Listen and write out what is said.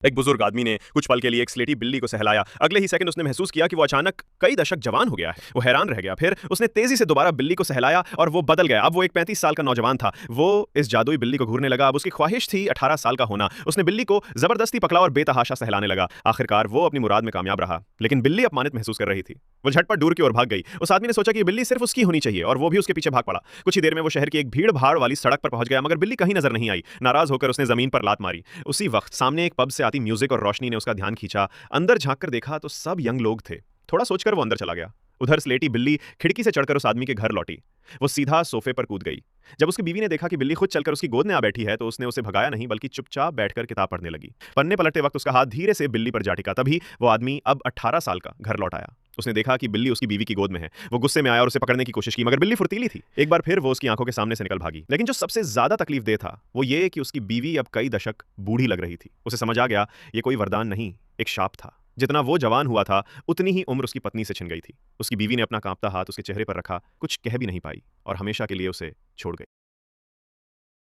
एक बुजुर्ग आदमी ने कुछ पल के लिए एक स्लेटी बिल्ली को सहलाया। अगले ही सेकंड उसने महसूस किया कि वो अचानक कई दशक जवान हो गया है। वो हैरान रह गया। फिर उसने तेजी से दोबारा बिल्ली को सहलाया और वो बदल गया। अब वो एक 35 साल का नौजवान था। वो इस जादुई बिल्ली को घूरने लगा। अब उसकी ख्वाहिश थी 18 साल का होना। उसने बिल्ली को जबरदस्ती पकड़ा और बेतहाशा सहलाने लगा। आखिरकार वो अपनी मुराद में कामयाब रहा, लेकिन बिल्ली अपमानित महसूस कर रही थी। वो झटपट दूर की ओर भाग गई। उस आदमी ने सोचा कि ये बिल्ली सिर्फ उसकी होनी चाहिए और वो भी उसके पीछे भाग पड़ा। कुछ ही देर में वो शहर की एक भीड़ भाड़ वाली सड़क पर पहुंच गया, मगर बिल्ली कहीं नजर नहीं आई। नाराज होकर उसने जमीन पर लात मारी। उसी वक्त सामने एक पब से आती म्यूजिक और रोशनी ने उसका ध्यान खींचा। अंदर झांककर देखा तो सब यंग लोग थे। थोड़ा सोचकर वो अंदर चला गया। उधर स्लेटी बिल्ली खिड़की से चढ़कर उस आदमी के घर लौटी। वो सीधा सोफे पर कूद गई। जब उसकी बीवी ने देखा कि बिल्ली खुद चलकर उसकी गोद में आ बैठी है, तो उसने उसे भगाया नहीं, बल्कि चुपचाप बैठकर किताब पढ़ने लगी। पन्ने पलटते वक्त उसका हाथ धीरे से बिल्ली पर जा टिका। तभी वो आदमी, अब 18 साल का, घर लौट आया। उसने देखा कि बिल्ली उसकी बीवी की गोद में है। वो गुस्से में आया और उसे पकड़ने की कोशिश की, मगर बिल्ली फुर्तीली थी। एक बार फिर वो उसकी आंखों के सामने से निकल भागी। लेकिन जो सबसे ज्यादा तकलीफदेह था, वो ये कि उसकी बीवी अब कई दशक बूढ़ी लग रही थी। उसे समझ आ गया, ये कोई वरदान नहीं, एक शाप था। जितना वो जवान हुआ था, उतनी ही उम्र उसकी पत्नी से छिन गई थी। उसकी बीवी ने अपना कांपता हाथ उसके चेहरे पर रखा, कुछ कह भी नहीं पाई और हमेशा के लिए उसे छोड़ गई।